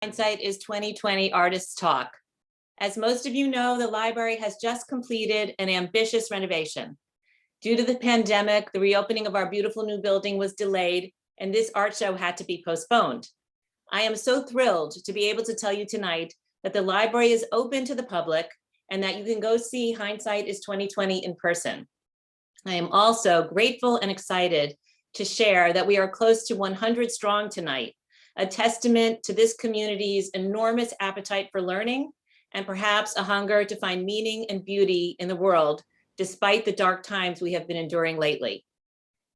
Hindsight is 2020 Artists Talk. As most of you know, the library has just completed an ambitious renovation. Due to the pandemic, the reopening of our beautiful new building was delayed, and this art show had to be postponed. I am so thrilled to be able to tell you tonight that the library is open to the public and that you can go see Hindsight is 2020 in person. I am also grateful and excited to share that we are close to 100 strong tonight, a testament to this community's enormous appetite for learning and perhaps a hunger to find meaning and beauty in the world, despite the dark times we have been enduring lately.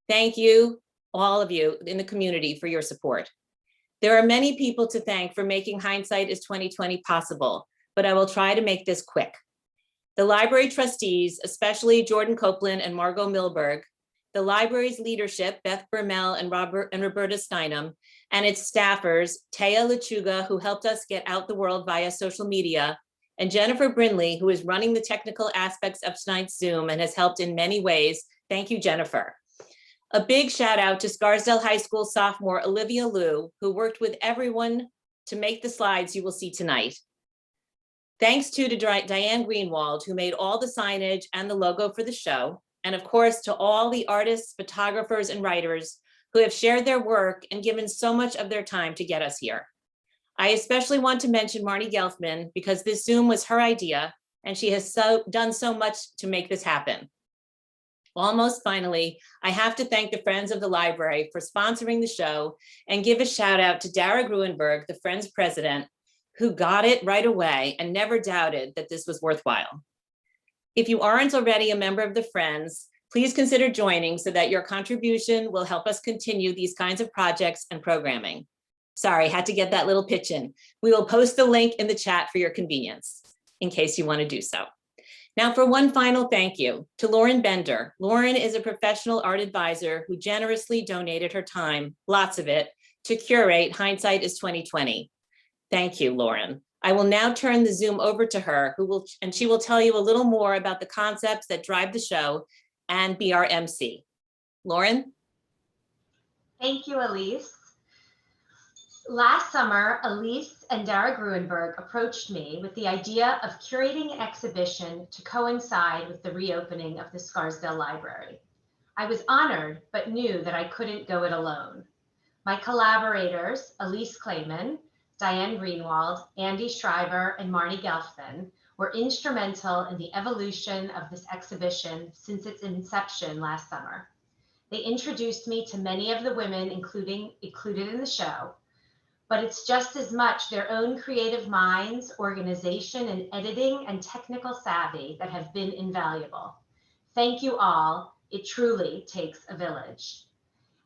Thank you, all of you in the community, for your support. There are many people to thank for making Hindsight is 2020 possible, but I will try to make this quick. The library trustees, especially Jordan Copeland and Margot Milberg, the library's leadership, Beth Bermel and Roberta Steinem, and its staffers, Taya Lechuga, who helped us get out the world via social media, and Jennifer Brindley, who is running the technical aspects of tonight's Zoom and has helped in many ways. Thank you, Jennifer. A big shout out to Scarsdale High School sophomore Olivia Liu, who worked with everyone to make the slides you will see tonight. Thanks to Diane Greenwald, who made all the signage and the logo for the show. And of course, to all the artists, photographers, and writers who have shared their work and given so much of their time to get us here. I especially want to mention Marnie Gelfman because this Zoom was her idea and she has done so much to make this happen. Almost finally, I have to thank the Friends of the Library for sponsoring the show and give a shout out to Dara Gruenberg, the Friends president, who got it right away and never doubted that this was worthwhile. If you aren't already a member of the Friends, please consider joining so that your contribution will help us continue these kinds of projects and programming. Sorry, had to get that little pitch in. We will post the link in the chat for your convenience, in case you want to do so. Now for one final thank you to Lauren Bender. Lauren is a professional art advisor who generously donated her time, lots of it, to curate Hindsight is 2020. Thank you, Lauren. I will now turn the Zoom over to her, and she will tell you a little more about the concepts that drive the show and be our MC. Lauren? Thank you, Elise. Last summer, Elise and Dara Gruenberg approached me with the idea of curating an exhibition to coincide with the reopening of the Scarsdale Library. I was honored, but knew that I couldn't go it alone. My collaborators, Elise Clayman, Diane Greenwald, Andy Schreiber, and Marnie Gelfman were instrumental in the evolution of this exhibition since its inception last summer. They introduced me to many of the women included in the show, but it's just as much their own creative minds, organization, and editing and technical savvy that have been invaluable. Thank you all. It truly takes a village.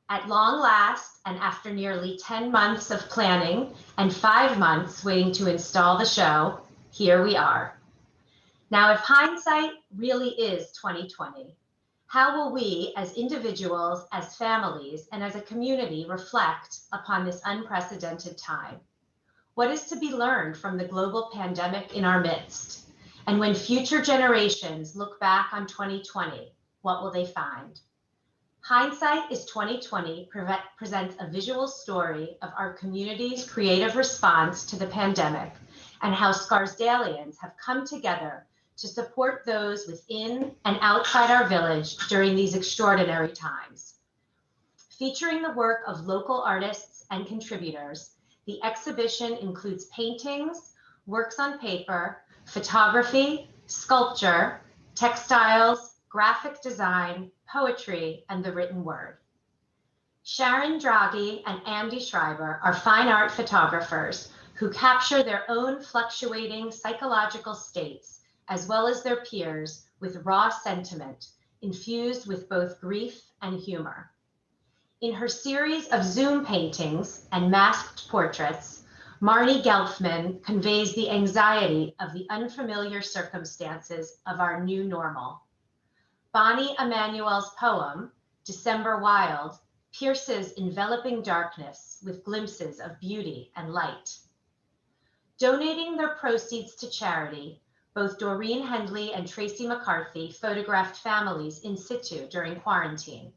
At long last, and after nearly 10 months of planning and 5 months waiting to install the show, here we are. Now, if hindsight really is 2020, how will we as individuals, as families, and as a community reflect upon this unprecedented time? What is to be learned from the global pandemic in our midst? And when future generations look back on 2020, what will they find? Hindsight is 2020 presents a visual story of our community's creative response to the pandemic and how Scarsdalians have come together to support those within and outside our village during these extraordinary times. Featuring the work of local artists and contributors, the exhibition includes paintings, works on paper, photography, sculpture, textiles, graphic design, poetry, and the written word. Sharon Draghi and Andy Schreiber are fine art photographers who capture their own fluctuating psychological states, as well as their peers, with raw sentiment, infused with both grief and humor. In her series of Zoom paintings and masked portraits, Marnie Gelfman conveys the anxiety of the unfamiliar circumstances of our new normal. Bonnie Emanuel's poem, December Wild, pierces enveloping darkness with glimpses of beauty and light. Donating their proceeds to charity, both Doreen Hendley and Tracy McCarthy photographed families in situ during quarantine.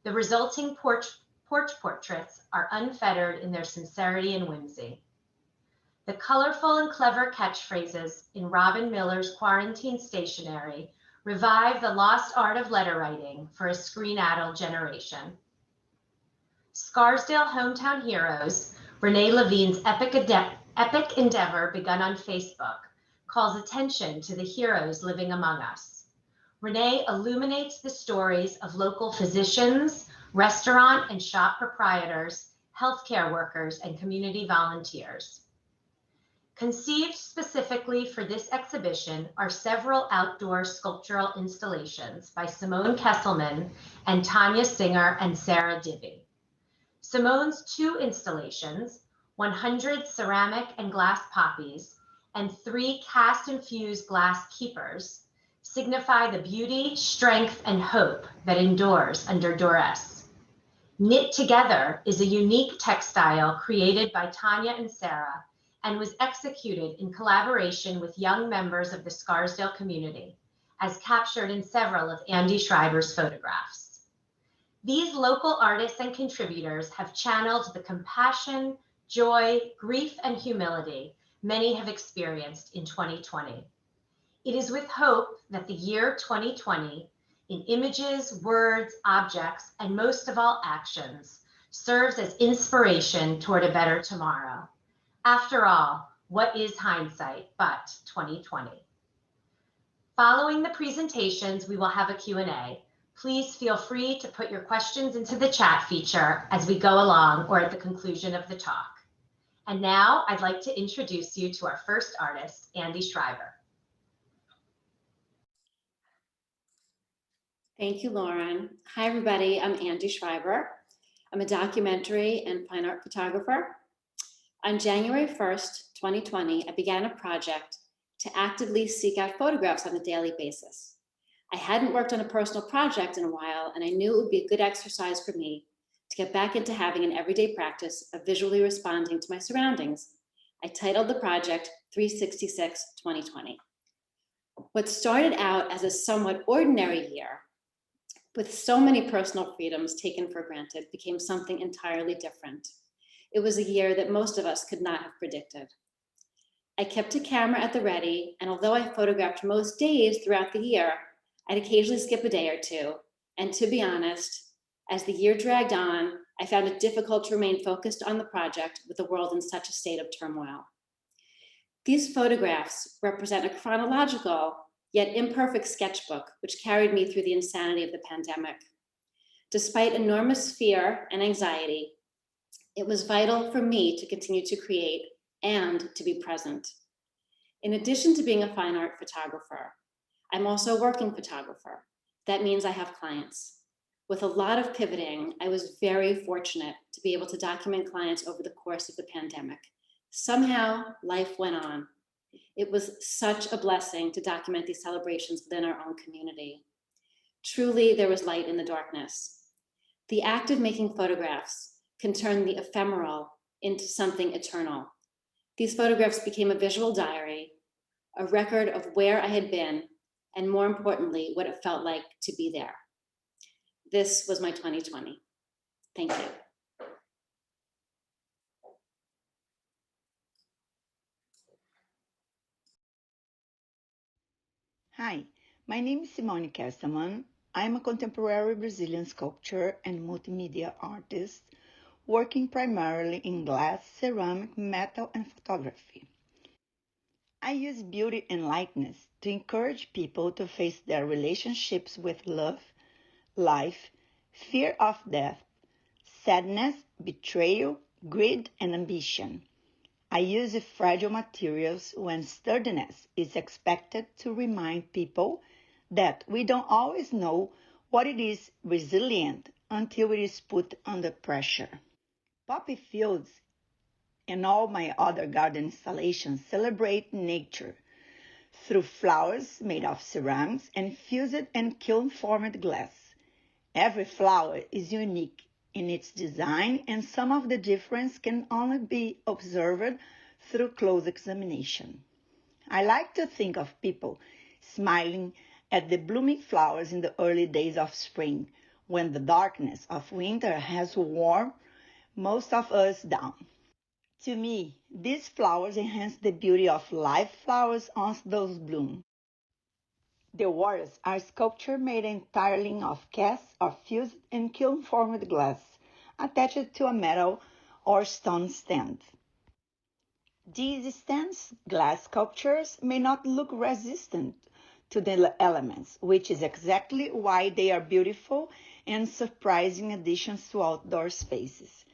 The resulting porch portraits are unfettered in their sincerity and whimsy. The colorful and clever catchphrases in Robin Miller's quarantine stationery revive the lost art of letter writing for a screen-addled generation. Scarsdale Hometown Heroes, Renee Levine's epic endeavor begun on Facebook, calls attention to the heroes living among us. Renee illuminates the stories of local physicians, restaurant and shop proprietors, healthcare workers, and community volunteers. Conceived specifically for this exhibition are several outdoor sculptural installations by Simoni Kassaman and Tanya Singer and Sarah Dibby. Simone's 2 installations, 100 ceramic and glass poppies and 3 cast-infused glass keepers, signify the beauty, strength, and hope that endures under duress. Knit Together is a unique textile created by Tanya and Sarah and was executed in collaboration with young members of the Scarsdale community, as captured in several of Andy Schreiber's photographs. These local artists and contributors have channeled the compassion, joy, grief, and humility many have experienced in 2020. It is with hope that the year 2020, in images, words, objects, and most of all actions, serves as inspiration toward a better tomorrow. After all, what is hindsight but 2020? Following the presentations, we will have a Q&A. Please feel free to put your questions into the chat feature as we go along or at the conclusion of the talk. And now I'd like to introduce you to our first artist, Andy Schreiber. Thank you, Lauren. Hi, everybody. I'm Andy Schreiber. I'm a documentary and fine art photographer. On January 1st, 2020, I began a project to actively seek out photographs on a daily basis. I hadn't worked on a personal project in a while, and I knew it would be a good exercise for me to get back into having an everyday practice of visually responding to my surroundings. I titled the project 366-2020. What started out as a somewhat ordinary year, with so many personal freedoms taken for granted, became something entirely different. It was a year that most of us could not have predicted. I kept a camera at the ready, and although I photographed most days throughout the year, I'd occasionally skip a day or two. And to be honest, as the year dragged on, I found it difficult to remain focused on the project with the world in such a state of turmoil. These photographs represent a chronological, yet imperfect sketchbook, which carried me through the insanity of the pandemic. Despite enormous fear and anxiety, it was vital for me to continue to create and to be present. In addition to being a fine art photographer, I'm also a working photographer. That means I have clients. With a lot of pivoting, I was very fortunate to be able to document clients over the course of the pandemic. Somehow, life went on. It was such a blessing to document these celebrations within our own community. Truly, there was light in the darkness. The act of making photographs can turn the ephemeral into something eternal. These photographs became a visual diary, a record of where I had been, and more importantly, what it felt like to be there. This was my 2020. Thank you. Hi, my name is Simoni Kassaman. I'm a contemporary Brazilian sculptor and multimedia artist, working primarily in glass, ceramic, metal, and photography. I use beauty and lightness to encourage people to face their relationships with love, life, fear of death, sadness, betrayal, greed, and ambition. I use fragile materials when sturdiness is expected to remind people that we don't always know what it is resilient until it is put under pressure. Poppy fields and all my other garden installations celebrate nature through flowers made of ceramics and fused and kiln-formed glass. Every flower is unique in its design, and some of the difference can only be observed through close examination. I like to think of people smiling at the blooming flowers in the early days of spring, when the darkness of winter has worn most of us down. To me, these flowers enhance the beauty of live flowers once those bloom. The warriors are sculptures made entirely of cast or fused and kiln-formed glass, attached to a metal or stone stand. These stained glass sculptures may not look resistant to the elements, which is exactly why they are beautiful and surprising additions to outdoor spaces.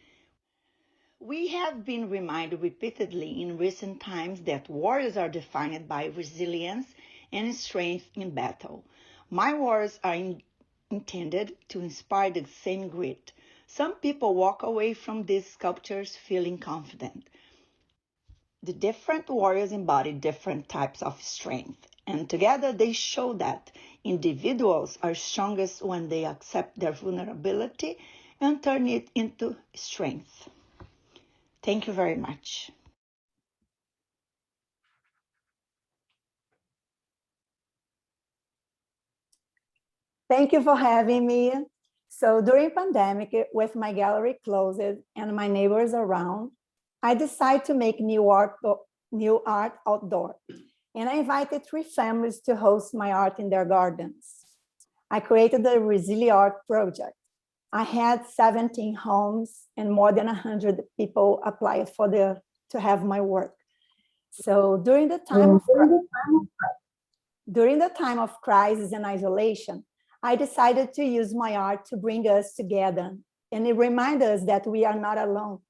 We have been reminded repeatedly in recent times that warriors are defined by resilience and strength in battle. My words are intended to inspire the same grit. Some people walk away from these sculptures feeling confident. The different warriors embody different types of strength, and together they show that individuals are strongest when they accept their vulnerability and turn it into strength. Thank you very much. Thank you for having me. So during pandemic, with my gallery closed and my neighbors around, I decided to make new art outdoor. And I invited 3 families to host my art in their gardens. I created the Resilie Art Project. I had 17 homes and more than 100 people applied to have my work. So during the time of crisis and isolation, I decided to use my art to bring us together and it reminds us that we are not alone.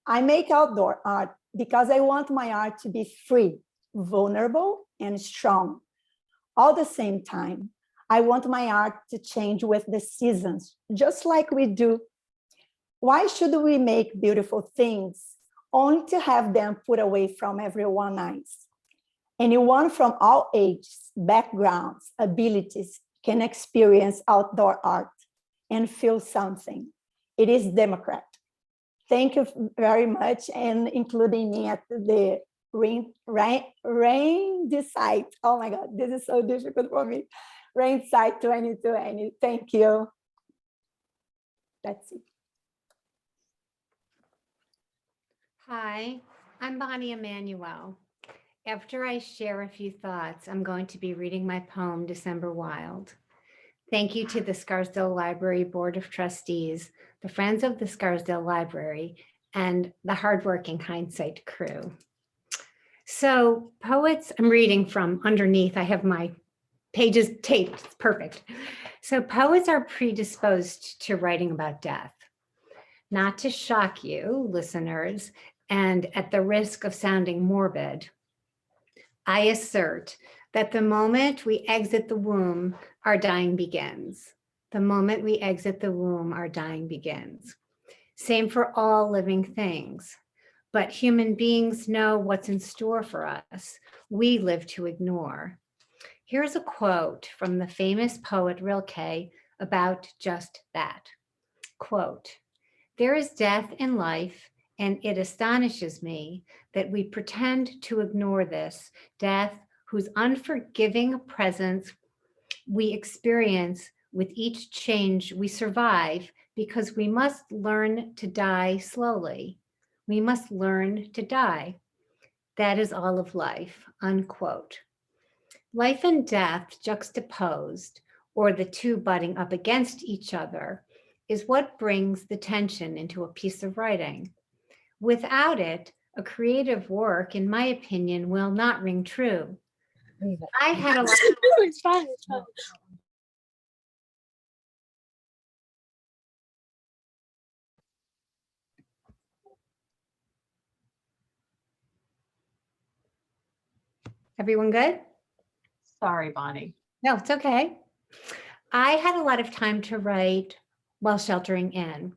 I make outdoor art because I want my art to be free, vulnerable, and strong. All the same time, I want my art to change with the seasons, just like we do. Why should we make beautiful things only to have them put away from everyone's eyes? Anyone from all ages, backgrounds, abilities can experience outdoor art and feel something. It is democratic. Thank you very much, and including me at the HindSIGHT. Oh my God, this is so difficult for me. HindSIGHT 2020. Thank you. That's it. Hi, I'm Bonnie Emanuel. After I share a few thoughts, I'm going to be reading my poem, December Wild. Thank you to the Scarsdale Library Board of Trustees, the Friends of the Scarsdale Library, and the hardworking HindSIGHT crew. So poets, I'm reading from underneath. I have my pages taped, it's perfect. So poets are predisposed to writing about death. Not to shock you, listeners, and at the risk of sounding morbid, I assert that the moment we exit the womb, our dying begins. The moment we exit the womb, our dying begins. Same for all living things. But human beings know what's in store for us. We live to ignore. Here's a quote from the famous poet Rilke about just that. Quote, "There is death in life, and it astonishes me that we pretend to ignore this death whose unforgiving presence we experience with each change we survive, because we must learn to die slowly. We must learn to die. That is all of life," unquote. Life and death juxtaposed, or the two butting up against each other, is what brings the tension into a piece of writing. Without it, a creative work, in my opinion, will not ring true. I had a lot It's fine. Everyone good? Sorry, Bonnie. No, it's okay. I had a lot of time to write while sheltering in.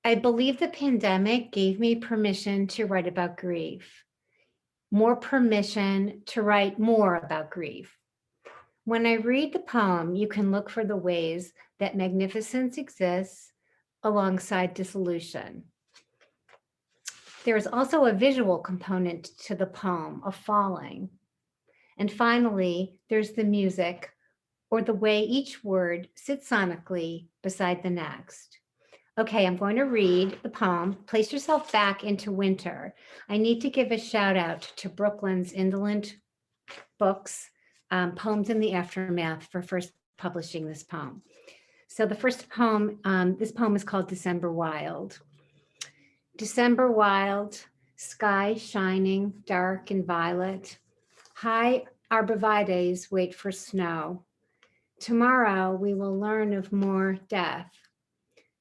I believe the pandemic gave me permission to write about grief, more permission to write more about grief. When I read the poem, you can look for the ways that magnificence exists alongside dissolution. There is also a visual component to the poem of falling. And finally, there's the music, or the way each word sits sonically beside the next. Okay, I'm going to read the poem. Place yourself back into winter. I need to give a shout out to Brooklyn's Indolent Books, Poems in the Aftermath, for first publishing this poem. So the first poem, this poem is called December Wild. December wild, sky shining, dark and violet. High arborvitaes wait for snow. Tomorrow we will learn of more death.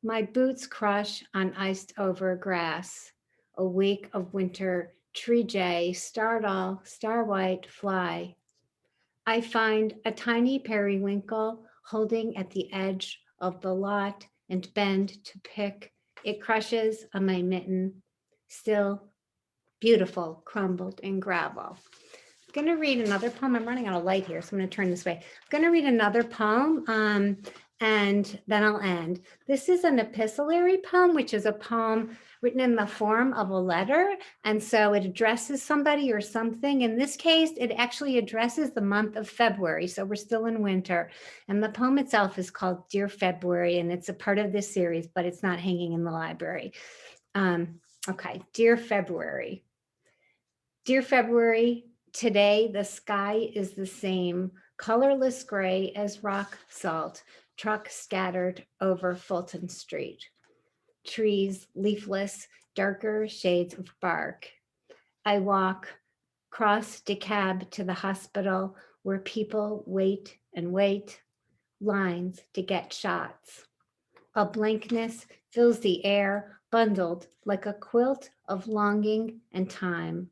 My boots crush on iced over grass. A week of winter, tree jay, stardoll, star white fly. I find a tiny periwinkle holding at the edge of the lot and bend to pick. It crushes on my mitten, still beautiful, crumbled in gravel. I'm going to read another poem. I'm running out of light here, so I'm going to turn this way. I'm going to read another poem, and then I'll end. This is an epistolary poem, which is a poem written in the form of a letter. And so it addresses somebody or something. In this case, it actually addresses the month of February. So we're still in winter. And the poem itself is called Dear February, and it's a part of this series, but it's not hanging in the library. Okay, Dear February. Dear February, today the sky is the same, colorless gray as rock salt, truck scattered over Fulton Street. Trees leafless, darker shades of bark. I walk cross DeKalb to the hospital where people wait and wait, lines to get shots. A blankness fills the air, bundled like a quilt of longing and time.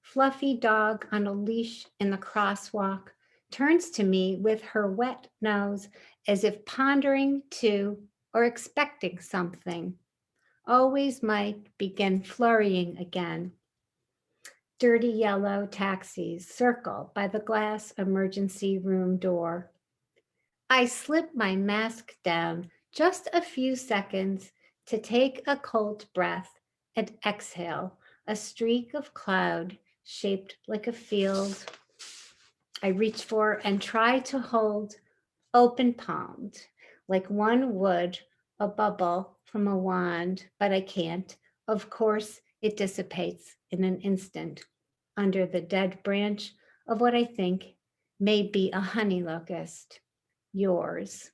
Fluffy dog on a leash in the crosswalk turns to me with her wet nose as if pondering to or expecting something. Always might begin flurrying again. Dirty yellow taxis circle by the glass emergency room door. I slip my mask down just a few seconds to take a cold breath and exhale a streak of cloud shaped like a field. I reach for and try to hold open palmed, like one would a bubble from a wand, but I can't. Of course, it dissipates in an instant under the dead branch of what I think may be a honey locust. Yours.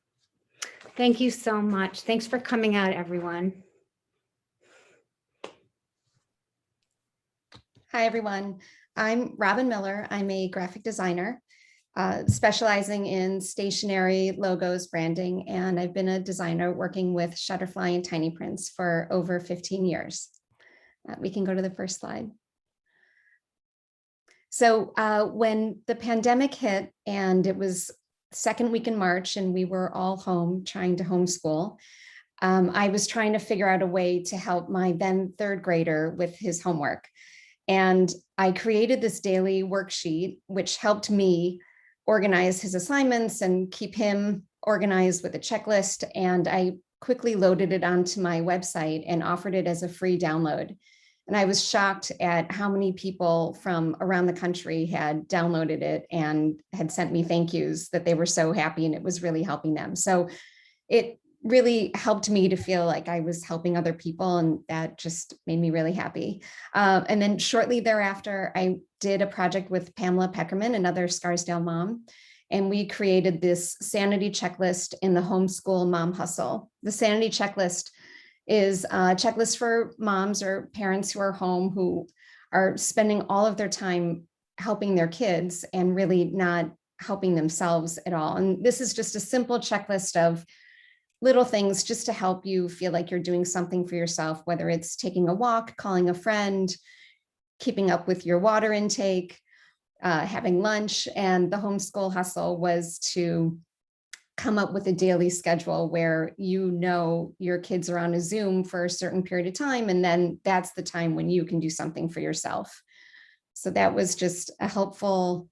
Thank you so much. Thanks for coming out, everyone. Hi, everyone. I'm Robin Miller. I'm a graphic designer specializing in stationery, logos, branding, and I've been a designer working with Shutterfly and Tiny Prints for over 15 years. We can go to the first slide. So when the pandemic hit and it was second week in March and we were all home trying to homeschool, I was trying to figure out a way to help my then third grader with his homework. And I created this daily worksheet, which helped me organize his assignments and keep him organized with a checklist. And I quickly loaded it onto my website and offered it as a free download. And I was shocked at how many people from around the country had downloaded it and had sent me thank yous, that they were so happy and it was really helping them. So it really helped me to feel like I was helping other people, and that just made me really happy. And then shortly thereafter, I did a project with Pamela Peckerman, another Scarsdale mom, and we created this Sanity Checklist in the Homeschool Mom Hustle. The Sanity Checklist is a checklist for moms or parents who are home who are spending all of their time helping their kids and really not helping themselves at all. And this is just a simple checklist of little things just to help you feel like you're doing something for yourself, whether it's taking a walk, calling a friend, keeping up with your water intake, having lunch. And the Homeschool Hustle was to come up with a daily schedule where you know your kids are on a Zoom for a certain period of time, and then that's the time when you can do something for yourself. So that was just a helpful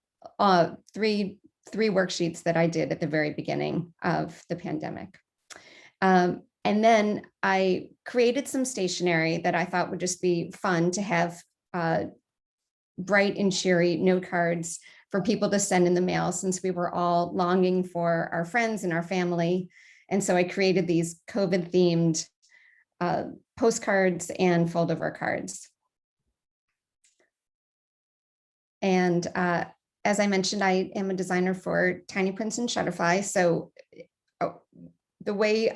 three worksheets that I did at the very beginning of the pandemic. And then I created some stationery that I thought would just be fun to have bright and cheery note cards for people to send in the mail, since we were all longing for our friends and our family. And so I created these COVID-themed postcards and fold-over cards. And as I mentioned, I am a designer for Tiny Prints and Shutterfly. So the way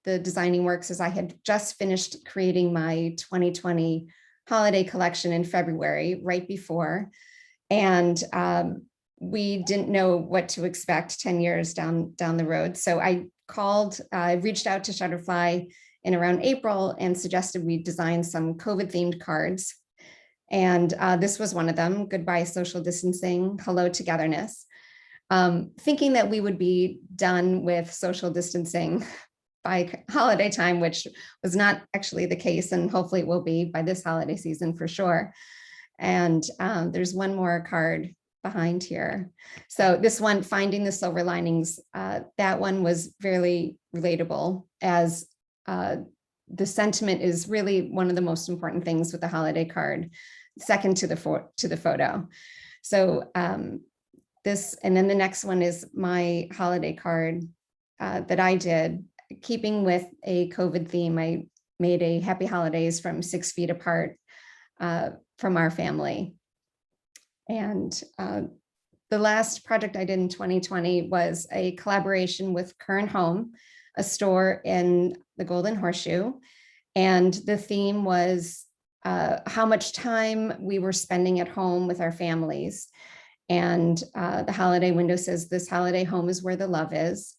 the designing works is I had just finished creating my 2020 holiday collection in February, right before. And we didn't know what to expect 10 years down the road. So I reached out to Shutterfly in around April and suggested we design some COVID themed cards. And this was one of them, Goodbye Social Distancing, Hello Togetherness. Thinking that we would be done with social distancing by holiday time, which was not actually the case, and hopefully it will be by this holiday season for sure. And there's one more card behind here. So this one, Finding the Silver Linings, that one was very relatable, as the sentiment is really one of the most important things with the holiday card, second to the photo. So this, and then the next one is my holiday card that I did, keeping with a COVID theme. I made a Happy Holidays from 6 feet apart from our family. And the last project I did in 2020 was a collaboration with Current Home, a store in the Golden Horseshoe. And the theme was how much time we were spending at home with our families. And the holiday window says, "This holiday home is where the love is."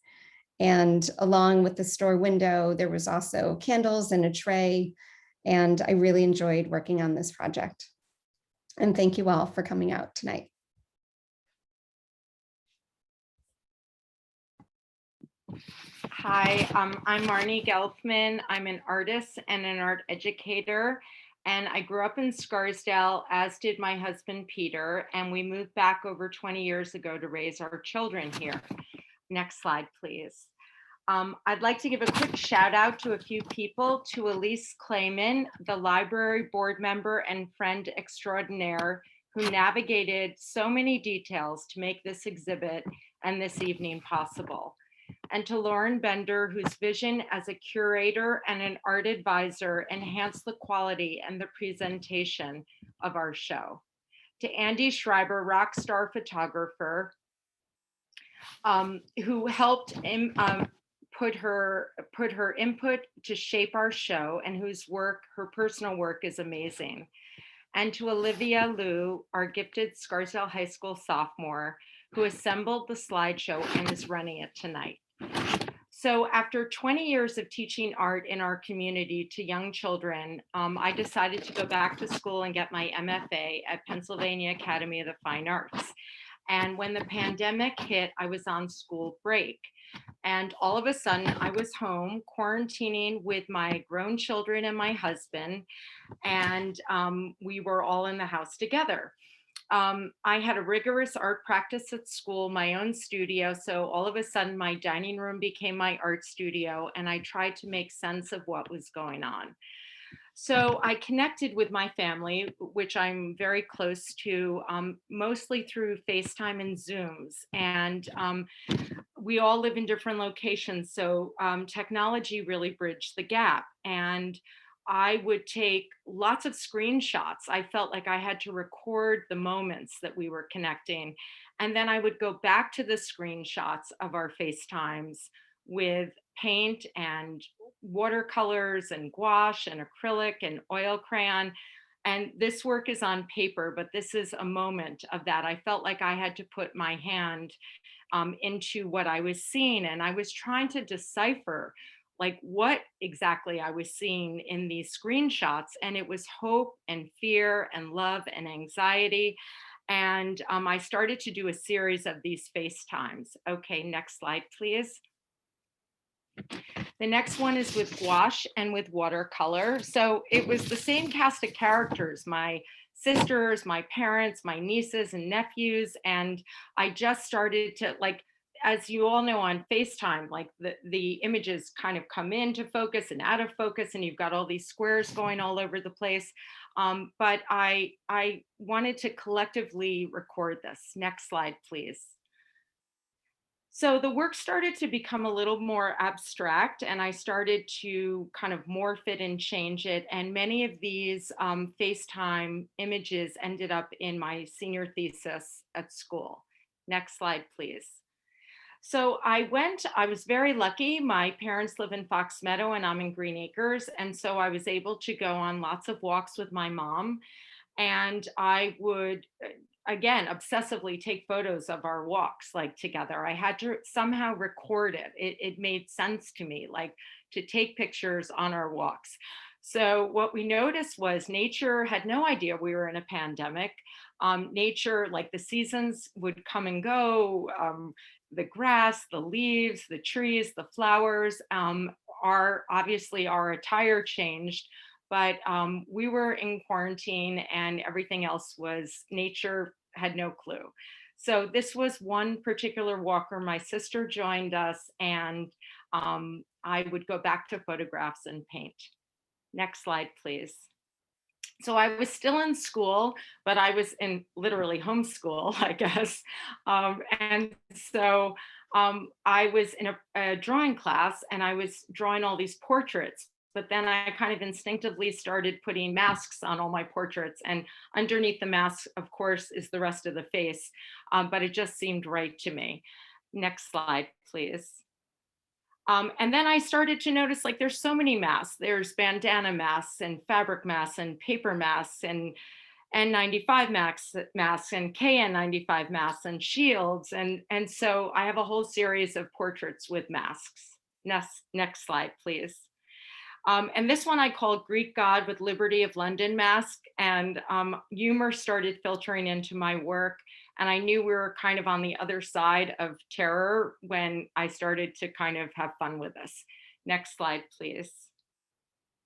And along with the store window, there was also candles and a tray. And I really enjoyed working on this project. And thank you all for coming out tonight. Hi, I'm Marnie Gelfman. I'm an artist and an art educator, and I grew up in Scarsdale, as did my husband, Peter, and we moved back over 20 years ago to raise our children here. Next slide, please. I'd like to give a quick shout out to a few people, to Elise Clayman, the library board member and friend extraordinaire, who navigated so many details to make this exhibit and this evening possible. And to Lauren Bender, whose vision as a curator and an art advisor enhanced the quality and the presentation of our show. To Andy Schreiber, rock star photographer, who helped put her input to shape our show, and whose work, her personal work, is amazing. And to Olivia Liu, our gifted Scarsdale High School sophomore, who assembled the slideshow and is running it tonight. So after 20 years of teaching art in our community to young children, I decided to go back to school and get my MFA at Pennsylvania Academy of the Fine Arts. And when the pandemic hit, I was on school break. And all of a sudden, I was home quarantining with my grown children and my husband, and we were all in the house together. I had a rigorous art practice at school, my own studio. So all of a sudden, my dining room became my art studio, and I tried to make sense of what was going on. So I connected with my family, which I'm very close to, mostly through FaceTime and Zooms. And we all live in different locations. So technology really bridged the gap. And I would take lots of screenshots. I felt like I had to record the moments that we were connecting. And then I would go back to the screenshots of our FaceTimes with paint and watercolors and gouache and acrylic and oil crayon. And this work is on paper, but this is a moment of that. I felt like I had to put my hand into what I was seeing, and I was trying to decipher like what exactly I was seeing in these screenshots. And it was hope and fear and love and anxiety. And I started to do a series of these FaceTimes. Okay, next slide, please. The next one is with gouache and with watercolor. So it was the same cast of characters, my sisters, my parents, my nieces and nephews. And I just started to, like, as you all know on FaceTime, like the images kind of come into focus and out of focus, and you've got all these squares going all over the place. But I wanted to collectively record this. Next slide, please. So the work started to become a little more abstract, and I started to kind of morph it and change it. And many of these FaceTime images ended up in my senior thesis at school. Next slide, please. So I was very lucky. My parents live in Fox Meadow and I'm in Green Acres. And so I was able to go on lots of walks with my mom. And I would, again, obsessively take photos of our walks like together. I had to somehow record it. It made sense to me, like to take pictures on our walks. So what we noticed was nature had no idea we were in a pandemic. Nature, like the seasons would come and go. The grass, the leaves, the trees, the flowers, obviously our attire changed, but we were in quarantine and everything else was nature had no clue. So this was one particular walker. My sister joined us and I would go back to photographs and paint. Next slide, please. So I was still in school, but I was in literally homeschool, I guess. And so I was in a drawing class and I was drawing all these portraits, but then I kind of instinctively started putting masks on all my portraits, and underneath the mask, of course, is the rest of the face, but it just seemed right to me. Next slide, please. And then I started to notice, like, there's so many masks. There's bandana masks and fabric masks and paper masks and N95 masks and KN95 masks and shields. And so I have a whole series of portraits with masks. Next slide, please. And this one I call Greek God with Liberty of London mask. And humor started filtering into my work. And I knew we were kind of on the other side of terror when I started to kind of have fun with this. Next slide, please.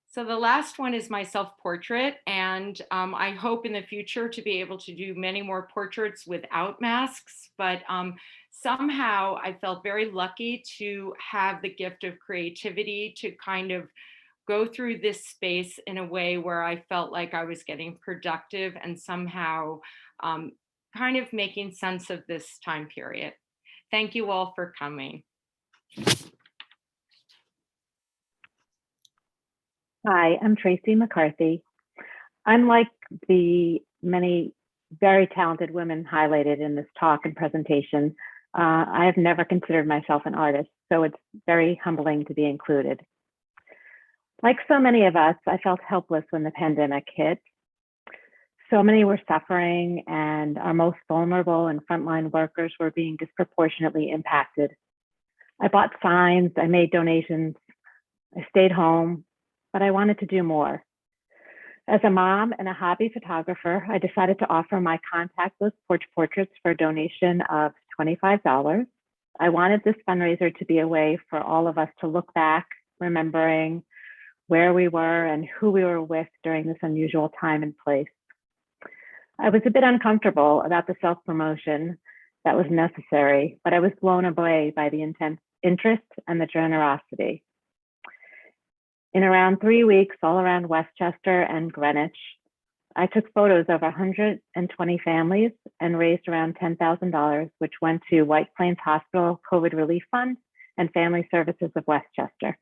So the last one is my self-portrait. And I hope in the future to be able to do many more portraits without masks. But somehow I felt very lucky to have the gift of creativity to kind of go through this space in a way where I felt like I was getting productive and somehow kind of making sense of this time period. Thank you all for coming. Hi, I'm Tracy McCarthy. Unlike the many very talented women highlighted in this talk and presentation, I have never considered myself an artist, so it's very humbling to be included. Like so many of us, I felt helpless when the pandemic hit. So many were suffering, and our most vulnerable and frontline workers were being disproportionately impacted. I bought signs, I made donations, I stayed home, but I wanted to do more. As a mom and a hobby photographer, I decided to offer my contactless portraits for a donation of $25. I wanted this fundraiser to be a way for all of us to look back, remembering where we were and who we were with during this unusual time and place. I was a bit uncomfortable about the self-promotion that was necessary, but I was blown away by the intense interest and the generosity. In around 3 weeks, all around Westchester and Greenwich, I took photos of 120 families and raised around $10,000, which went to White Plains Hospital COVID Relief Fund and Family Services of Westchester.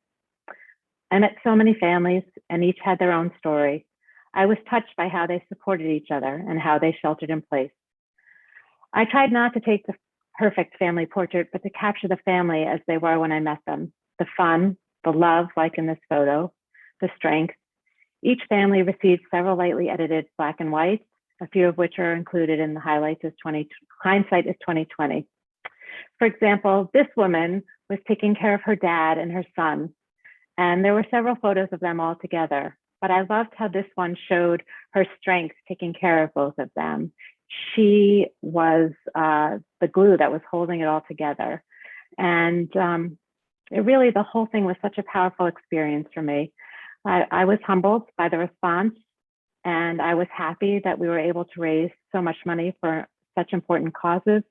I met so many families and each had their own story. I was touched by how they supported each other and how they sheltered in place. I tried not to take the perfect family portrait, but to capture the family as they were when I met them. The fun, the love, like in this photo, the strength. Each family received several lightly edited black and whites, a few of which are included in the highlights as hindsight is 2020. For example, this woman was taking care of her dad and her son, and there were several photos of them all together. But I loved how this one showed her strength taking care of both of them. She was the glue that was holding it all together. And the whole thing was such a powerful experience for me. I was humbled by the response, and I was happy that we were able to raise so much money for such important causes.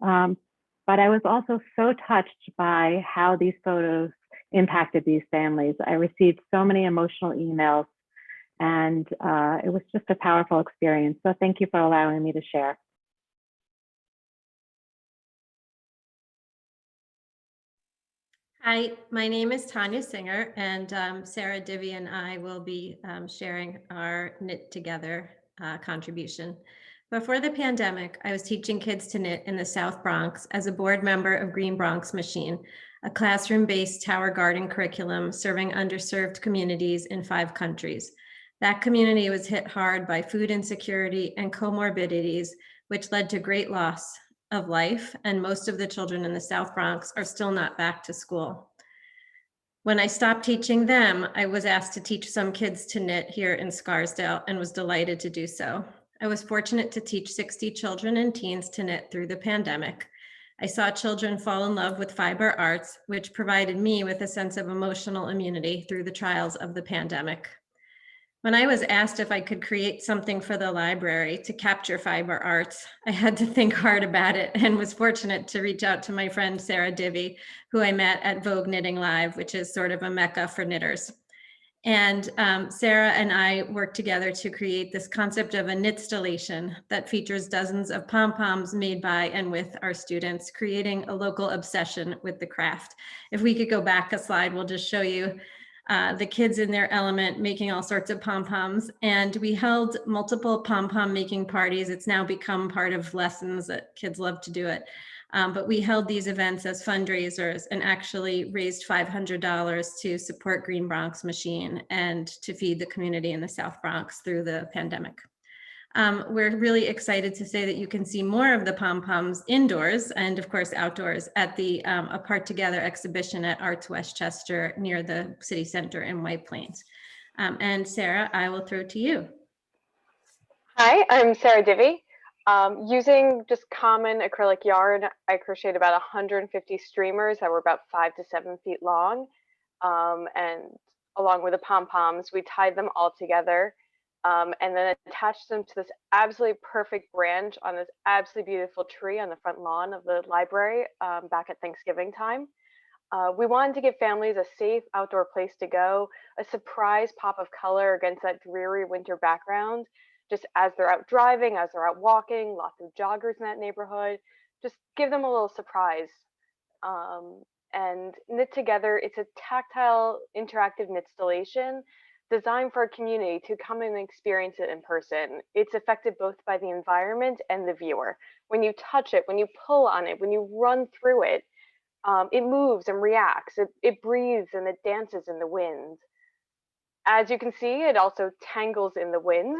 But I was also so touched by how these photos impacted these families. I received so many emotional emails, and it was just a powerful experience. So thank you for allowing me to share. Hi, my name is Tanya Singer, and Sarah Divvy and I will be sharing our Knit Together contribution. Before the pandemic, I was teaching kids to knit in the South Bronx as a board member of Green Bronx Machine, a classroom-based Tower Garden curriculum serving underserved communities in 5 countries. That community was hit hard by food insecurity and comorbidities, which led to great loss of life, and most of the children in the South Bronx are still not back to school. When I stopped teaching them, I was asked to teach some kids to knit here in Scarsdale and was delighted to do so. I was fortunate to teach 60 children and teens to knit through the pandemic. I saw children fall in love with fiber arts, which provided me with a sense of emotional immunity through the trials of the pandemic. When I was asked if I could create something for the library to capture fiber arts, I had to think hard about it and was fortunate to reach out to my friend Sarah Divvy, who I met at Vogue Knitting Live, which is sort of a mecca for knitters. And Sarah and I worked together to create this concept of a knitstallation that features dozens of pom-poms made by and with our students, creating a local obsession with the craft. If we could go back a slide, we'll just show you the kids in their element making all sorts of pom-poms. And we held multiple pom-pom making parties. It's now become part of lessons that kids love to do it. But we held these events as fundraisers and actually raised $500 to support Green Bronx Machine and to feed the community in the South Bronx through the pandemic. We're really excited to say that you can see more of the pom-poms indoors and of course outdoors at the Apart Together exhibition at Arts Westchester near the city center in White Plains. And Sarah, I will throw to you. Hi, I'm Sarah Divvy. Using just common acrylic yarn, I crocheted about 150 streamers that were about 5 to 7 feet long. And along with the pom-poms, we tied them all together and then attached them to this absolutely perfect branch on this absolutely beautiful tree on the front lawn of the library back at Thanksgiving time. We wanted to give families a safe outdoor place to go, a surprise pop of color against that dreary winter background, just as they're out driving, as they're out walking, lots of joggers in that neighborhood, just give them a little surprise. And Knit Together, it's a tactile, interactive knitstallation designed for a community to come and experience it in person. It's affected both by the environment and the viewer. When you touch it, when you pull on it, when you run through it, it moves and reacts. It breathes and it dances in the wind. As you can see, it also tangles in the wind.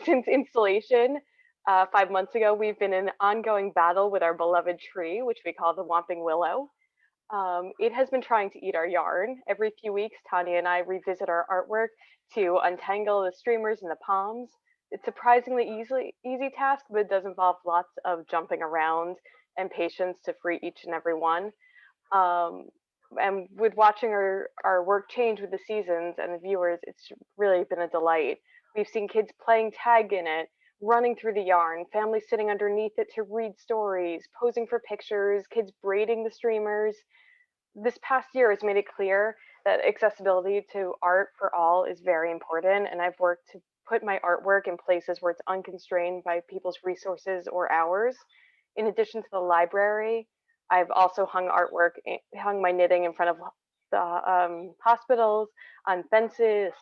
Since installation 5 months ago, we've been in an ongoing battle with our beloved tree, which we call the Whomping Willow. It has been trying to eat our yarn. Every few weeks, Tanya and I revisit our artwork to untangle the streamers and the palms. It's surprisingly easy task, but it does involve lots of jumping around and patience to free each and every one. And with watching our work change with the seasons and the viewers, it's really been a delight. We've seen kids playing tag in it, running through the yarn, families sitting underneath it to read stories, posing for pictures, kids braiding the streamers. This past year has made it clear that accessibility to art for all is very important, and I've worked to put my artwork in places where it's unconstrained by people's resources or hours. In addition to the library, I've also hung my knitting in front of the hospitals, on fences,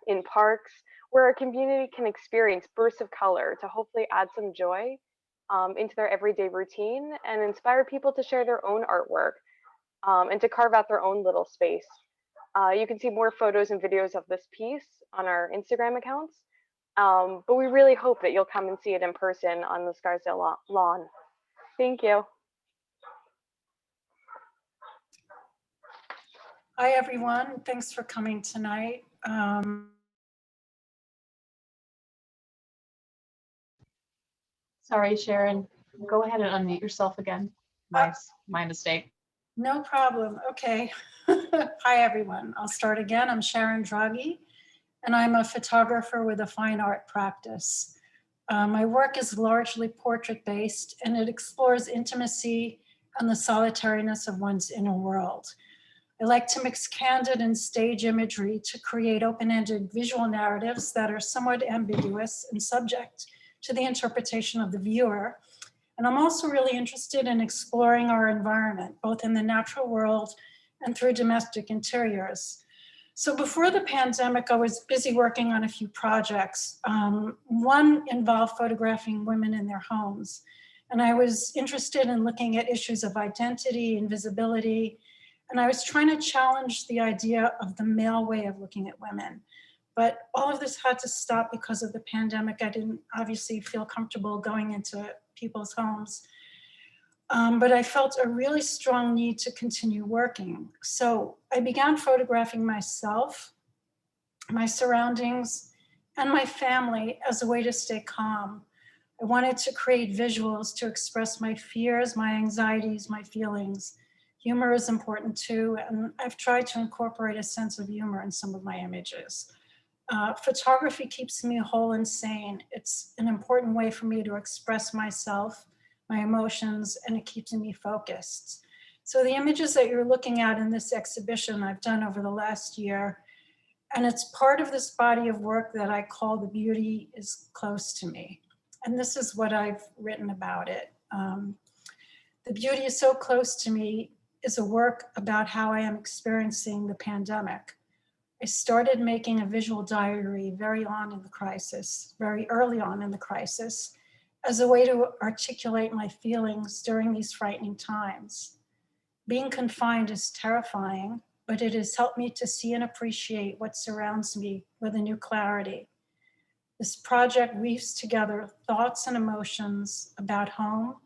in parks, where our community can experience bursts of color to hopefully add some joy into their everyday routine and inspire people to share their own artwork and to carve out their own little space. You can see more photos and videos of this piece on our Instagram accounts, but we really hope that you'll come and see it in person on the Scarsdale lawn. Thank you. Hi, everyone. Thanks for coming tonight. Sorry, Sharon. Go ahead and unmute yourself again. My mistake. No problem. Okay. Hi, everyone. I'll start again. I'm Sharon Draghi, and I'm a photographer with a fine art practice. My work is largely portrait-based, and it explores intimacy and the solitariness of one's inner world. I like to mix candid and stage imagery to create open-ended visual narratives that are somewhat ambiguous and subject to the interpretation of the viewer. And I'm also really interested in exploring our environment, both in the natural world and through domestic interiors. So before the pandemic, I was busy working on a few projects. One involved photographing women in their homes. And I was interested in looking at issues of identity and visibility. And I was trying to challenge the idea of the male way of looking at women. But all of this had to stop because of the pandemic. I didn't obviously feel comfortable going into people's homes. But I felt a really strong need to continue working. So I began photographing myself, my surroundings, and my family as a way to stay calm. I wanted to create visuals to express my fears, my anxieties, my feelings. Humor is important too, and I've tried to incorporate a sense of humor in some of my images. Photography keeps me whole and sane. It's an important way for me to express myself, my emotions, and it keeps me focused. So the images that you're looking at in this exhibition I've done over the last year, and it's part of this body of work that I call The Beauty is Close to Me. And this is what I've written about it. The Beauty is So Close to Me is a work about how I am experiencing the pandemic. I started making a visual diary very early on in the crisis, as a way to articulate my feelings during these frightening times. Being confined is terrifying, but it has helped me to see and appreciate what surrounds me with a new clarity. This project weaves together thoughts and emotions about home,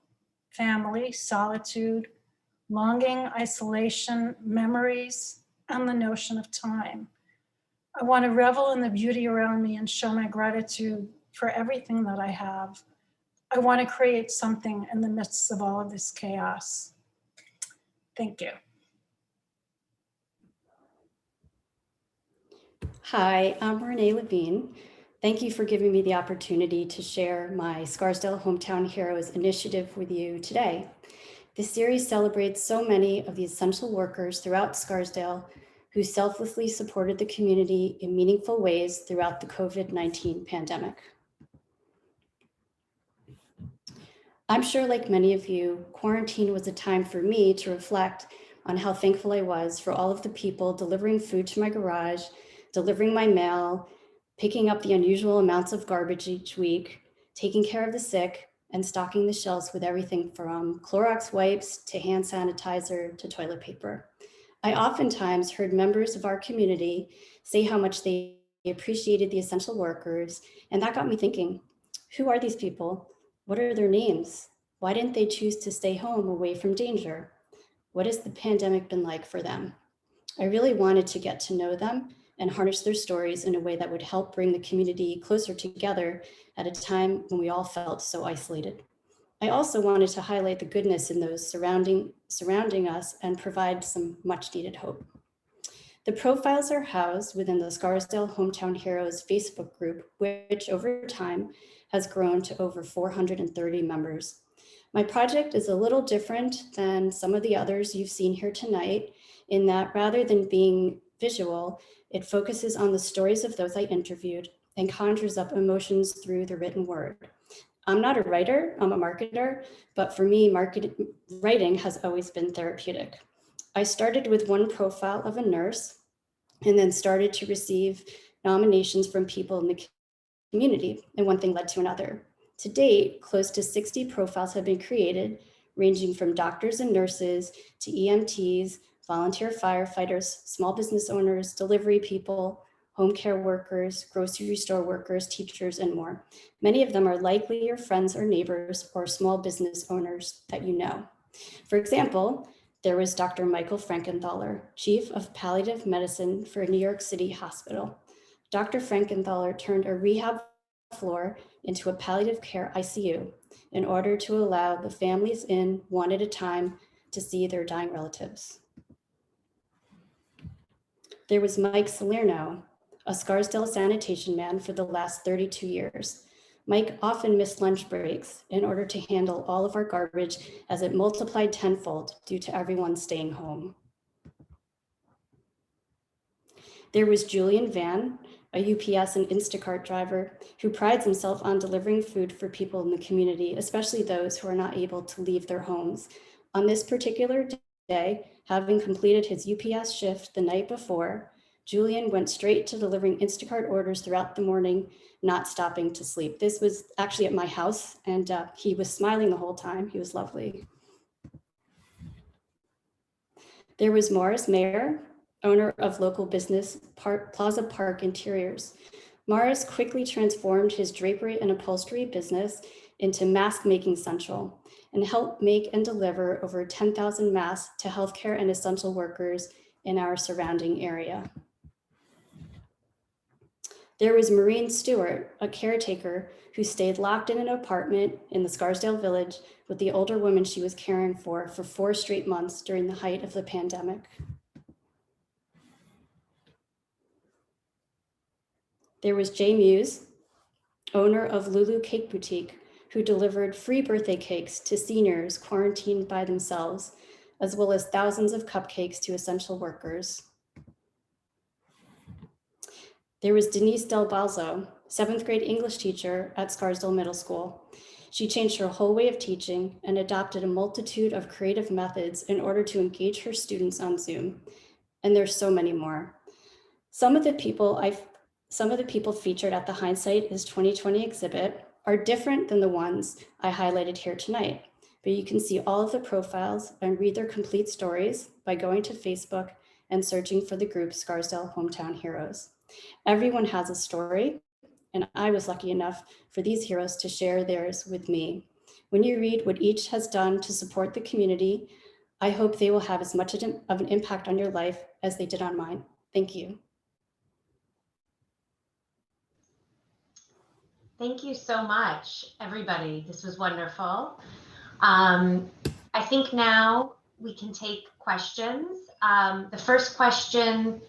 family, solitude, longing, isolation, memories, and the notion of time. I want to revel in the beauty around me and show my gratitude for everything that I have. I want to create something in the midst of all of this chaos. Thank you. Hi, I'm Renee Levine. Thank you for giving me the opportunity to share my Scarsdale Hometown Heroes initiative with you today. This series celebrates so many of the essential workers throughout Scarsdale who selflessly supported the community in meaningful ways throughout the COVID-19 pandemic. I'm sure, like many of you, quarantine was a time for me to reflect on how thankful I was for all of the people delivering food to my garage, delivering my mail, picking up the unusual amounts of garbage each week, taking care of the sick, and stocking the shelves with everything from Clorox wipes to hand sanitizer to toilet paper. I oftentimes heard members of our community say how much they appreciated the essential workers, and that got me thinking, who are these people? What are their names? Why didn't they choose to stay home away from danger? What has the pandemic been like for them? I really wanted to get to know them and harness their stories in a way that would help bring the community closer together at a time when we all felt so isolated. I also wanted to highlight the goodness in those surrounding us and provide some much needed hope. The profiles are housed within the Scarsdale Hometown Heroes Facebook group, which over time has grown to over 430 members. My project is a little different than some of the others you've seen here tonight in that rather than being visual, it focuses on the stories of those I interviewed and conjures up emotions through the written word. I'm not a writer, I'm a marketer, but for me, writing has always been therapeutic. I started with one profile of a nurse and then started to receive nominations from people in the community, and one thing led to another. To date, close to 60 profiles have been created, ranging from doctors and nurses to EMTs, volunteer firefighters, small business owners, delivery people, home care workers, grocery store workers, teachers, and more. Many of them are likely your friends or neighbors or small business owners that you know. For example, there was Dr. Michael Frankenthaler, Chief of Palliative Medicine for New York City Hospital. Dr. Frankenthaler turned a rehab floor into a palliative care ICU in order to allow the families in one at a time to see their dying relatives. There was Mike Salerno, a Scarsdale sanitation man for the last 32 years. Mike often missed lunch breaks in order to handle all of our garbage as it multiplied tenfold due to everyone staying home. There was Julian Van, a UPS and Instacart driver who prides himself on delivering food for people in the community, especially those who are not able to leave their homes. On this particular day, Having completed his UPS shift the night before, Julian went straight to delivering Instacart orders throughout the morning, not stopping to sleep. This was actually at my house, and he was smiling the whole time. He was lovely. There was Morris Mayer, owner of local business Plaza Park Interiors. Morris quickly transformed his drapery and upholstery business into mask making central and helped make and deliver over 10,000 masks to healthcare and essential workers in our surrounding area. There was Maureen Stewart, a caretaker who stayed locked in an apartment in the Scarsdale Village with the older woman she was caring for 4 straight months during the height of the pandemic. There was Jay Muse, owner of Lulu Cake Boutique, who delivered free birthday cakes to seniors quarantined by themselves, as well as thousands of cupcakes to essential workers. There was Denise Del Balzo, 7th grade English teacher at Scarsdale Middle School. She changed her whole way of teaching and adopted a multitude of creative methods in order to engage her students on Zoom. And there's so many more. Some of the people featured at the HindSIGHT is 2020 exhibit are different than the ones I highlighted here tonight, but you can see all of the profiles and read their complete stories by going to Facebook and searching for the group Scarsdale Hometown Heroes. Everyone has a story, and I was lucky enough for these heroes to share theirs with me. When you read what each has done to support the community, I hope they will have as much of an impact on your life as they did on mine. Thank you. Thank you so much, everybody. This was wonderful. I think now we can take questions. The first question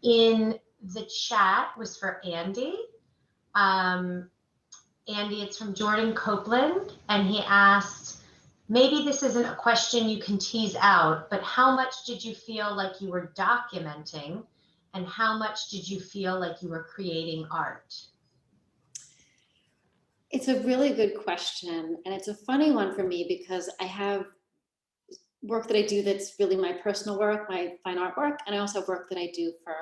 in the chat was for Andy. Andy, it's from Jordan Copeland, and he asked, maybe this isn't a question you can tease out, but how much did you feel like you were documenting, and how much did you feel like you were creating art? It's a really good question, and it's a funny one for me because I have work that I do that's really my personal work, my fine art work, and I also have work that I do for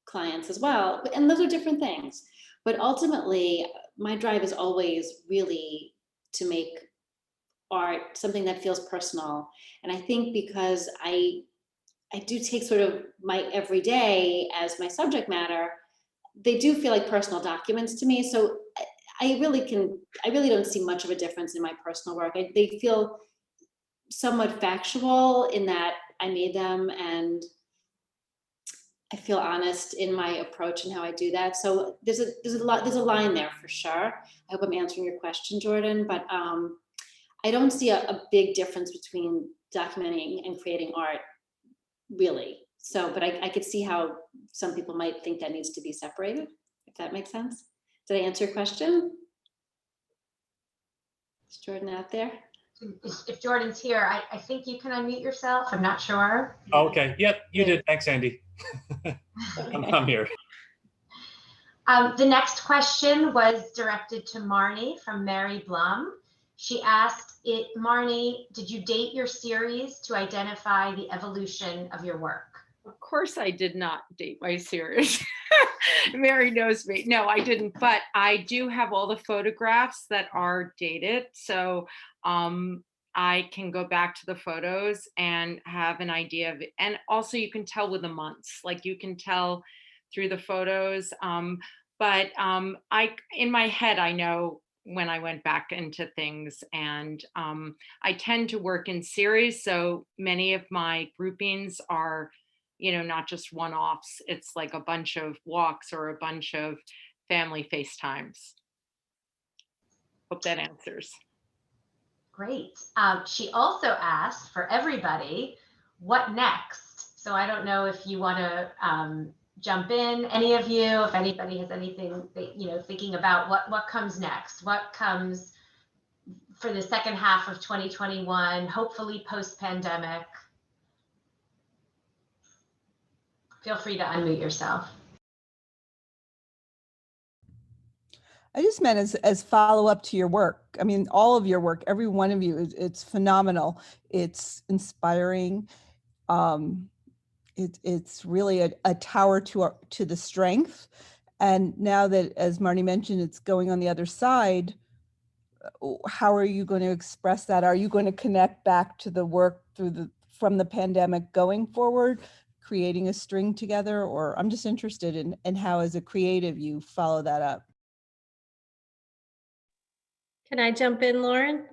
clients as well, and those are different things. But ultimately, my drive is always really to make art something that feels personal. And I think because I do take sort of my everyday as my subject matter, they do feel like personal documents to me. So I really don't see much of a difference in my personal work. They feel somewhat factual in that I made them, and I feel honest in my approach and how I do that. So there's a line there for sure. I hope I'm answering your question, Jordan, but I don't see a big difference between documenting and creating art, really. So, but I could see how some people might think that needs to be separated, if that makes sense. Did I answer your question? Is Jordan out there? If Jordan's here, I think you can unmute yourself. I'm not sure. Okay. Yep, you did. Thanks, Andy. I'm here. The next question was directed to Marnie from Mary Blum. She asked, Marnie, did you date your series to identify the evolution of your work? Of course I did not date my series. Mary knows me. No, I didn't, but I do have all the photographs that are dated. So I can go back to the photos and have an idea of it. And also you can tell with the months, like you can tell through the photos. But in my head, I know when I went back into things, and I tend to work in series. So many of my groupings are, not just one-offs. It's like a bunch of walks or a bunch of family FaceTimes. Hope that answers. Great. She also asked for everybody, what next? So I don't know if you want to jump in, any of you, if anybody has anything, thinking about what comes next, what comes for the second half of 2021, hopefully post-pandemic. Feel free to unmute yourself. I just meant as follow up to your work. I mean, all of your work, every one of you, it's phenomenal. It's inspiring. It's really a tower to the strength. And now that, as Marnie mentioned, it's going on the other side, how are you going to express that? Are you going to connect back to the work from the pandemic going forward, creating a string together? Or I'm just interested in how, as a creative, you follow that up. Can I jump in, Lauren?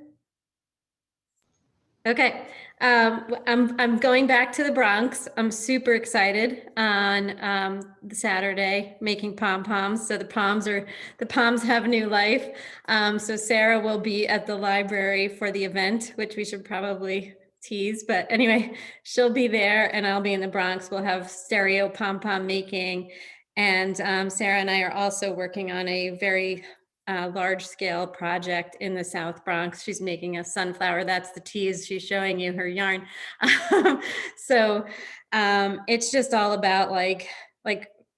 Okay, I'm going back to the Bronx. I'm super excited on the Saturday, making pom-poms. So the poms have new life. So Sarah will be at the library for the event, which we should probably tease. But anyway, she'll be there, and I'll be in the Bronx. We'll have stereo pom-pom making, and Sarah and I are also working on a very large scale project in the South Bronx. She's making a sunflower. That's the tease. She's showing you her yarn. So it's just all about like,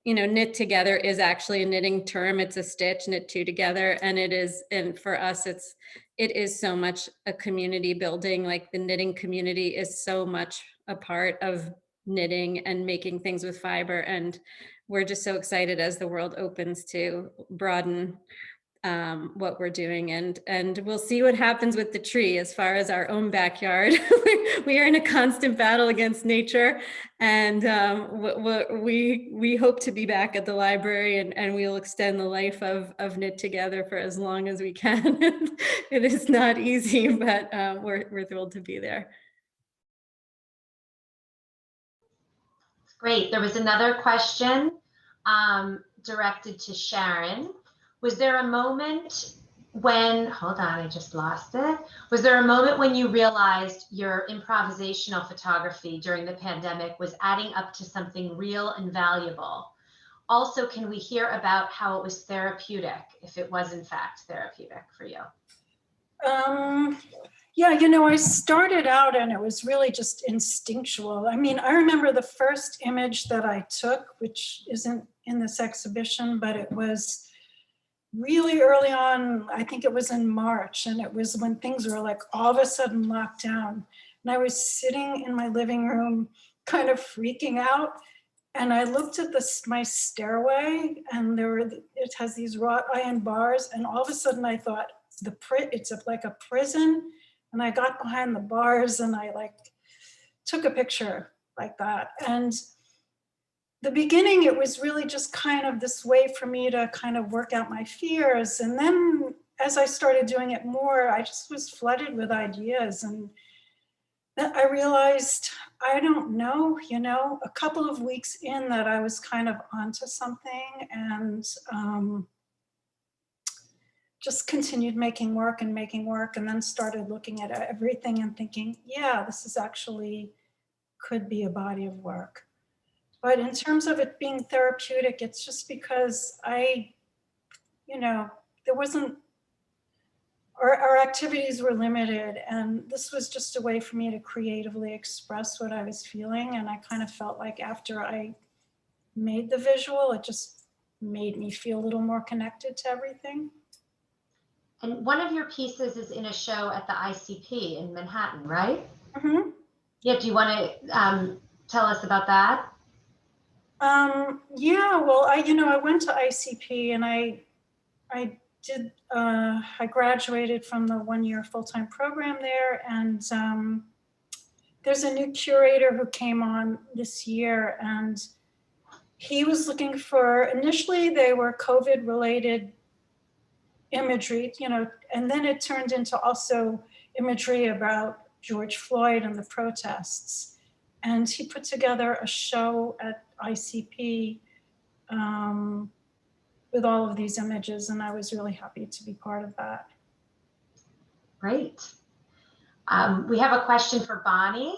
you know, knit together is actually a knitting term. It's a stitch, knit two together. And it is, and for us, it is so much a community building. Like the knitting community is so much a part of knitting and making things with fiber. And we're just so excited as the world opens to broaden what we're doing, and we'll see what happens with the tree as far as our own backyard. We are in a constant battle against nature, and we hope to be back at the library, and we'll extend the life of Knit Together for as long as we can. It is not easy, but we're thrilled to be there. Great. There was another question directed to Sharon. Was there a moment when, hold on, I just lost it. Was there a moment when you realized your improvisational photography during the pandemic was adding up to something real and valuable? Also, can we hear about how it was therapeutic, if it was in fact therapeutic for you? Yeah, you know, I started out and it was really just instinctual. I mean, I remember the first image that I took, which isn't in this exhibition, but it was really early on. I think it was in March, and it was when things were like all of a sudden locked down. And I was sitting in my living room kind of freaking out. And I looked at my stairway, and it has these wrought iron bars. And all of a sudden I thought, it's like a prison. And I got behind the bars and I like took a picture like that. And the beginning, it was really just kind of this way for me to kind of work out my fears. And then as I started doing it more, I just was flooded with ideas. And then I realized, I don't know, you know, a couple of weeks in that I was kind of onto something, and just continued making work, and then started looking at everything and thinking, yeah, this is actually could be a body of work. But in terms of it being therapeutic, it's just because you know, there wasn't, our activities were limited, and this was just a way for me to creatively express what I was feeling. And I kind of felt like after I made the visual, it just made me feel a little more connected to everything. And one of your pieces is in a show at the ICP in Manhattan, right? Mm-hmm. Yeah, do you want to tell us about that? Yeah, well, I went to ICP, and I graduated from the one-year full-time program there, and there's a new curator who came on this year, and he was looking for, initially they were COVID-related imagery, you know, and then it turned into also imagery about George Floyd and the protests. And he put together a show at ICP with all of these images, and I was really happy to be part of that. Great. We have a question for Bonnie.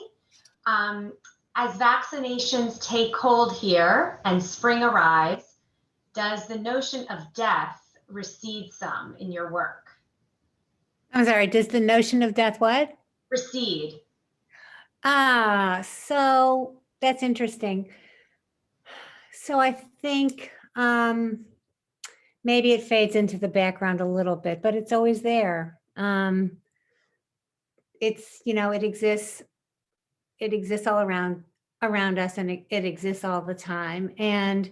As vaccinations take hold here and spring arrives, does the notion of death recede some in your work? I'm sorry, does the notion of death what? Recede. So that's interesting. So I think maybe it fades into the background a little bit, but it's always there. It's, you know, it exists all around around us, and it exists all the time. And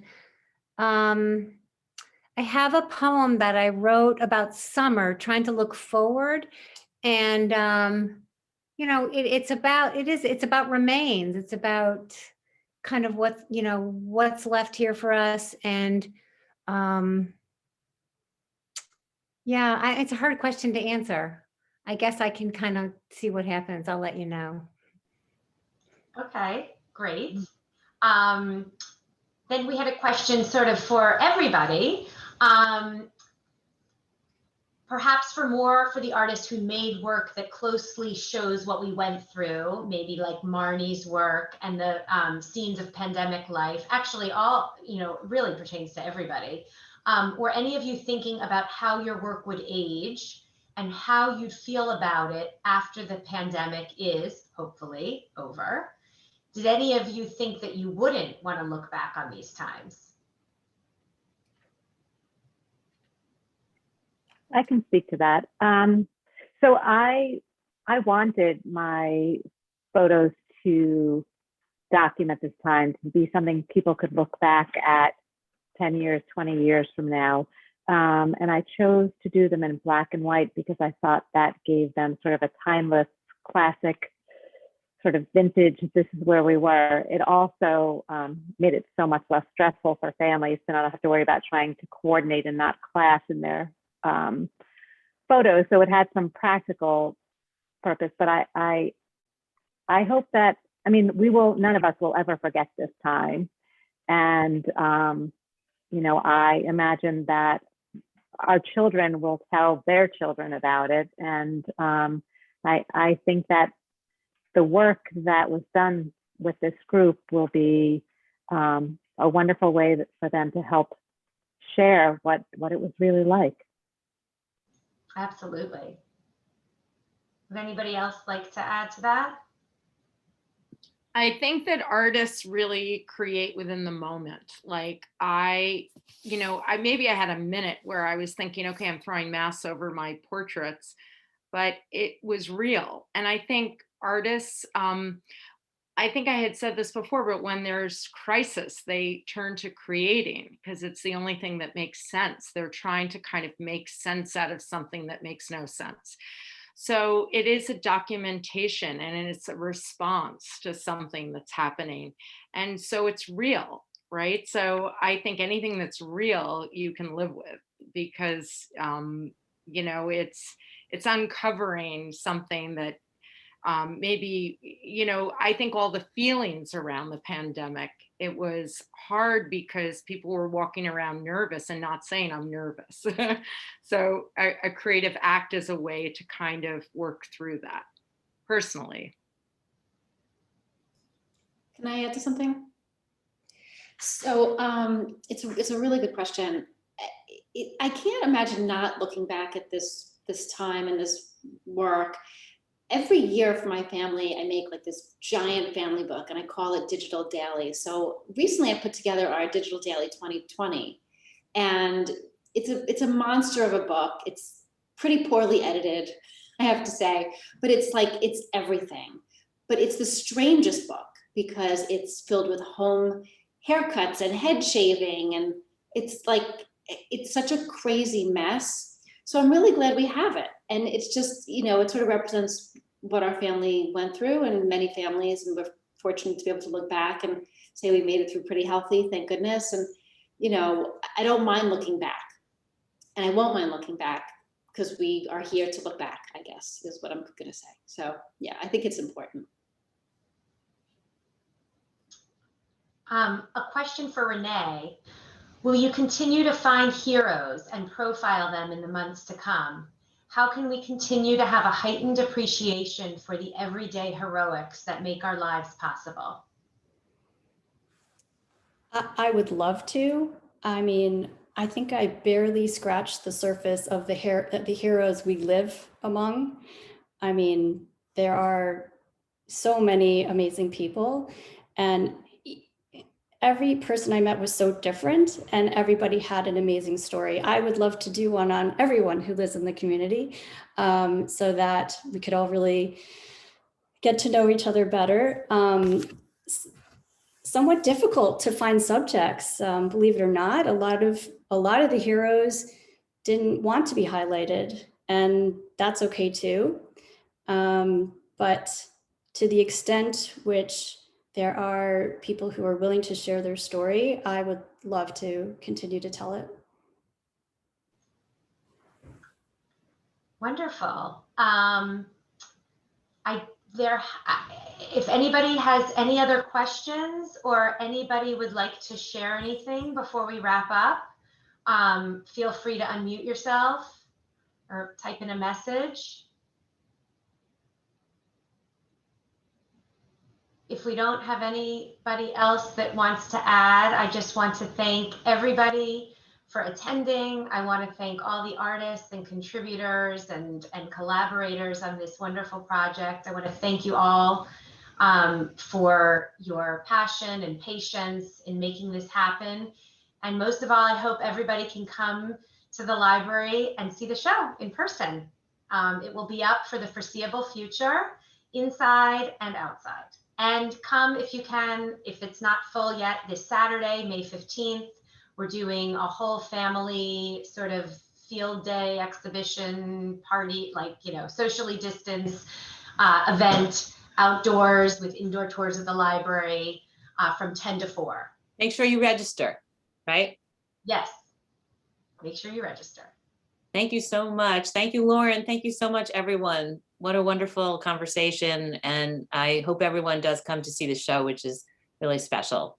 I have a poem that I wrote about summer, trying to look forward. And, you know, it's about remains. It's about kind of what, you know, what's left here for us. And yeah, it's a hard question to answer. I guess I can kind of see what happens. I'll let you know. Okay, great. Then we had a question sort of for everybody. Perhaps for the artists who made work that closely shows what we went through, maybe like Marnie's work and the scenes of pandemic life, actually all, you know, really pertains to everybody. Were any of you thinking about how your work would age and how you'd feel about it after the pandemic is hopefully over? Did any of you think that you wouldn't want to look back on these times? I can speak to that. So I wanted my photos to document this time, to be something people could look back at 10 years, 20 years from now. And I chose to do them in black and white because I thought that gave them sort of a timeless, classic, sort of vintage, this is where we were. It also made it so much less stressful for families to not have to worry about trying to coordinate and not clash in their photos. So it had some practical purpose, but I hope that, I mean, none of us will ever forget this time. And, you know, I imagine that our children will tell their children about it. And I think that the work that was done with this group will be a wonderful way for them to help share what it was really like. Absolutely. Would anybody else like to add to that? I think that artists really create within the moment. Like maybe I had a minute where I was thinking, okay, I'm throwing masks over my portraits, but it was real. And I think artists, I think I had said this before, but when there's crisis, they turn to creating because it's the only thing that makes sense. They're trying to kind of make sense out of something that makes no sense. So it is a documentation and it's a response to something that's happening. And so it's real, right? So I think anything that's real, you can live with because, you know, it's uncovering something that maybe, you know, I think all the feelings around the pandemic, it was hard because people were walking around nervous and not saying I'm nervous. So a creative act is a way to kind of work through that personally. Can I add to something? So it's a really good question. I can't imagine not looking back at this time and this work. Every year for my family, I make like this giant family book and I call it Digital Daily. So recently I put together our Digital Daily 2020 and it's a monster of a book. It's pretty poorly edited, I have to say, but it's everything. But it's the strangest book because it's filled with home haircuts and head shaving and it's such a crazy mess. So I'm really glad we have it. And it's just, you know, it sort of represents what our family went through and many families. And we're fortunate to be able to look back and say we made it through pretty healthy, thank goodness. And, you know, I don't mind looking back and I won't mind looking back because we are here to look back, I guess, is what I'm going to say. So yeah, I think it's important. A question for Renee. Will you continue to find heroes and profile them in the months to come? How can we continue to have a heightened appreciation for the everyday heroics that make our lives possible? I would love to. I mean, I think I barely scratched the surface of the heroes we live among. I mean, there are so many amazing people and every person I met was so different and everybody had an amazing story. I would love to do one on everyone who lives in the community so that we could all really get to know each other better. somewhat difficult to find subjects. Believe it or not, a lot of the heroes didn't want to be highlighted, and that's okay too. But to the extent which there are people who are willing to share their story, I would love to continue to tell it. Wonderful. If anybody has any other questions or anybody would like to share anything before we wrap up, feel free to unmute yourself or type in a message. If we don't have anybody else that wants to add, I just want to thank everybody for attending. I want to thank all the artists and contributors and collaborators on this wonderful project. I want to thank you all for your passion and patience in making this happen. And most of all, I hope everybody can come to the library and see the show in person. It will be up for the foreseeable future, inside and outside. And come if you can, if it's not full yet, this Saturday, May 15th, we're doing a whole family sort of field day exhibition party, like, you know, socially distanced event outdoors with indoor tours of the library from 10 to 4. Make sure you register, right? Yes, make sure you register. Thank you so much. Thank you, Lauren. Thank you so much, everyone. What a wonderful conversation. And I hope everyone does come to see the show, which is really special.